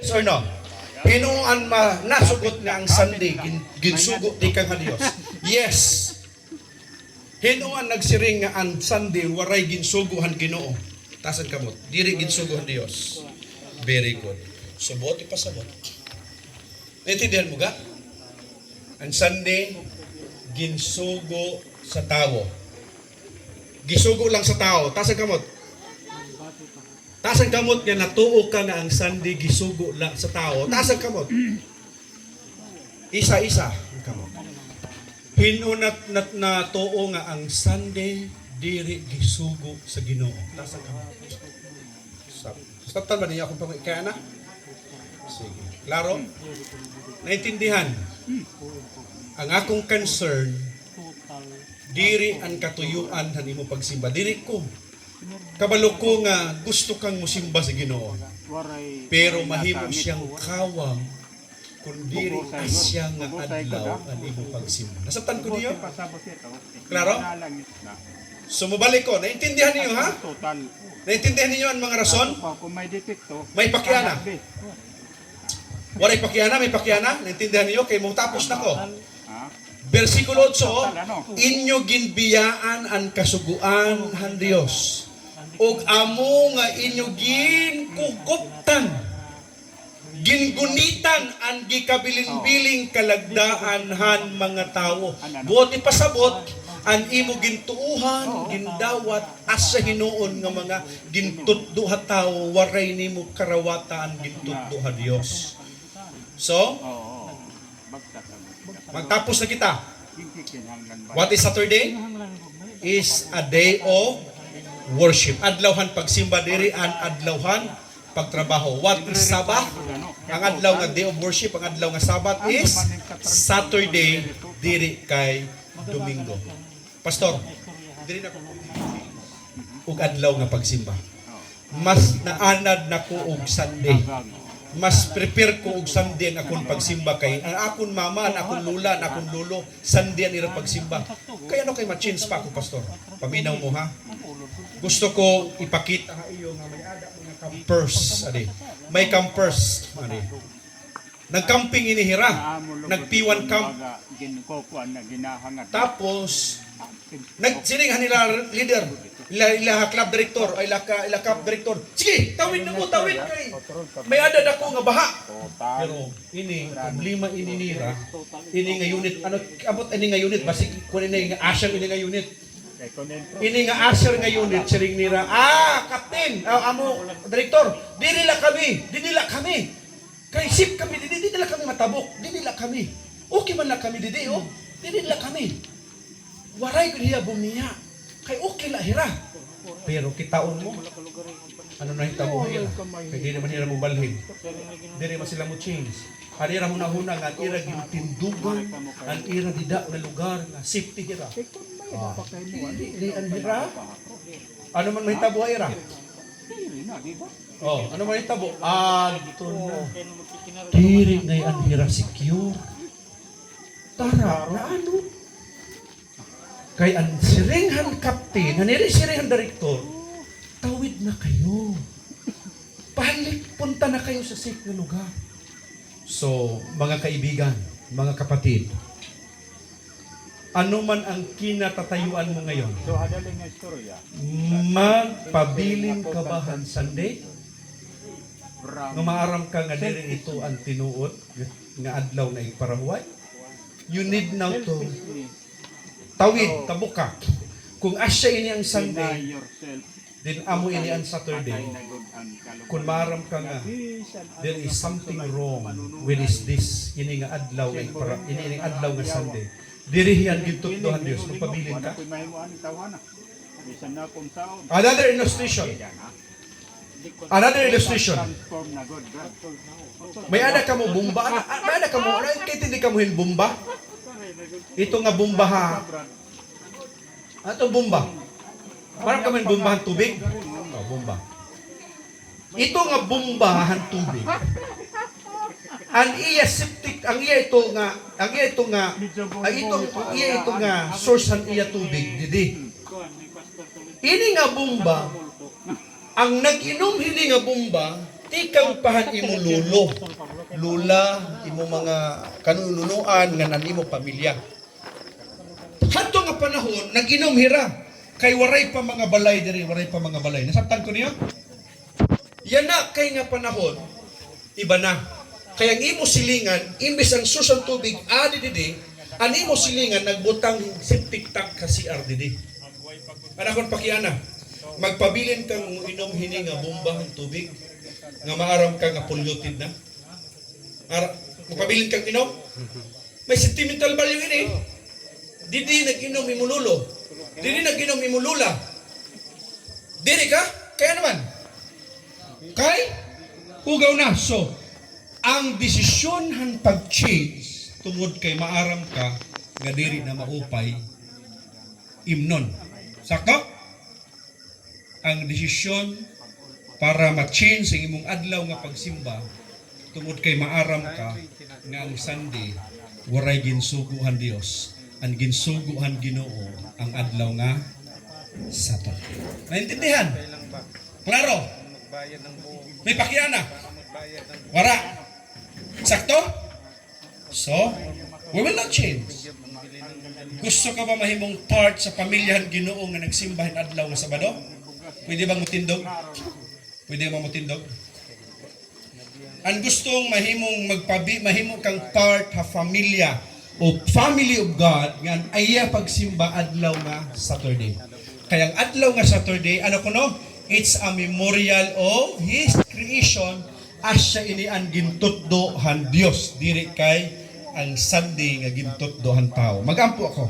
Yes or no? Hinuan nasugot nga ang Sunday, ginsugo di ka nga Dios. Yes. Hinuan nagsiring nga ang Sunday, waray ginsuguhan Ginoo. Tasan kamot, diri ginsuguhan Dios. Very good. Subot, ipasabot. Naintindihan mo ga? Ang Sunday, ginsugo sa tao. Gisugo lang sa tao. Tasan kamot? Tasan kamot nga natuo ka na ang Sunday gisugo lang sa tao. Tasan kamot? Isa-isa ang kamot. Hinunat na tuo nga ang Sunday diri gisugo sa Ginoo. Tasan kamot? Stop ba niya akong pamikaya na? Sige. Klaro? Naintindihan? Ang akong concern diri ang katuyuan hanimo pagsimba. Diri ko kabalo ko nga gusto kang musimba sa Ginoo. Pero mahimo siyang kawang kung diri asya nga adlaw ang imong pagsimba. Nasabtan ko niyo? Klaro? Sumubalik ko. Naintindihan niyo ha? Naintindihan niyo ang mga rason? May pakiana. Waray pakiana, may pakiana. Naintindihan niyo? Kay mo tapos na ko. Versikulo 8, inyo ginbiyaan ang kasuguan han Dios. Og amo nga inyo ginkukuptan. Gingunitan ang gikabilin-biling kalagdaan han mga tawo. Buot ipasabot ang imo gintuuhan, gindawat asa hinuon nga mga gintuddo ha tawo waray nimo karawatan gintuddo ha Dios. So, magtapos na kita. What is Saturday? Is a day of worship. Adlawhan pagsimba diri an adlawhan pagtrabaho. What is Sabbath? Ang adlaw nga day of worship, ang adlaw nga Sabbath is Saturday diri kay Domingo. Pastor, diri na ko ug adlaw nga pagsimba. Mas naanad na ko og Sunday. Mas prepare ko og Sunday ang akong pagsimba kay ang akong mama, ang akong lula, ang akong lolo, Sunday ang ira pagsimba. Kaya ano kay ma-change pa ako, pastor? Paminaw mo ha. Gusto ko ipakita ha iyo nga may ada mga campers, adi. May campers, adi. Nag-camping inihira. Nag-P1 camp. Tapos nagsining nila leader. Ila club director ay ila club director. Sige, tawid na mo, tawid kay. May adad ako nga baha. Pero ini problema ini nira. Ini nga unit ano abot ini nga unit basi kun ini nga asher ini nga unit. Ini nga asher nga unit siring nira. Captain, amo director, dinila kami. Kay sip kami dinila kami matabok, dinila kami. Okay man lang kami didi oh. Dinila kami. Waray ko niya bumiya. Kay okay la hira. Pero kitaon mo. Ano na hitabo hira? Kaya di naman hira mo balhin. Di naman sila mo change. Ang ira hunahuna nga, ang ira gintindugan, ang ira dida na lugar, na safety hira. Di ang hira? Ano man mahitabo hira? Ano man hitabo? Ito na. Diri ngay ang hira secure. Tara, na ano? Kay ang siringhan captain, haniri siringhan director, tawid na kayo. Balik, punta na kayo sa safe na lugar. So, mga kaibigan, mga kapatid, ano man ang kinatatayuan mo ngayon? Magpabiling kabahan Sunday? Nga maaram ka nga diri ito ang tinuod, nga adlaw na iparahuay? You need now to tawid, tabuka. Kung asya ini ang Sunday, din amo ini ang Saturday. Kung maram ka nga, there is something wrong with this. Ini nga adlaw, ini nga adlaw nga Sunday. Dirihian gitutdohan Dios, magpabilin ka. Another illustration. May ada ka mo bomba, may ada ka mo, kahit hindi ka mo bomba. Ito nga bomba ha. Ito bomba. Parang kami bombahan tubig. Bomba. Ito nga bombahan tubig. Ang iya septic, ang iya ito nga source ang iya tubig didi. Ini nga bomba, ang nag-inom hindi nga bomba, Ikang pahan imo lulo. Lula, imo mga kanununuan nga nanimo pamilya. Hadto nga panahon, nag-inom hira. Kay waray pa mga balay diri, waray pa mga balay. Nasabtan ko niyo? Yan na kay nga panahon, iba na. Kaya ang imo silingan, imbes ang susang tubig, didi, ang imo silingan, nagbutang septic tank ka CR didi. Anakon pakiana, magpabilin kang inom hini nga bomba ng tubig, nga maaram ka nga polluted na. Magpabilin kang inom? May sentimental value ini. Didi nag-inom imululo. Didi nag-inom imulula. Didi ka? Kaya naman. Kay? Hugaw na. So, ang desisyon han pag-change tungod kay maaram ka nga diri na maupay imnon. Sakto? Ang desisyon para ma-change ang imong adlaw nga pagsimba tungod kay maaram ka nga ang Sunday waray ginsuguhan Dios. Ang ginsuguhan Ginoo ang adlaw nga Saturday. Naintindihan? Klaro? May pakiana? Wara? Sakto? So, we will not change. Gusto ka ba mahimong part sa pamilyahan Ginoo nga nagsimbahan adlaw nga Sabado? Pwede bang mutindog? Pwede bang mutindog? Ang gustong mahimong kang part ha pamilya o family of God nga aya pagsimba adlaw nga Saturday. Kaya ang adlaw nga Saturday, ano kuno? It's a memorial of His creation as siya ini ang gintutdohan Dios diri kay ang Sunday nga gintutdohan tao. Magampo ako.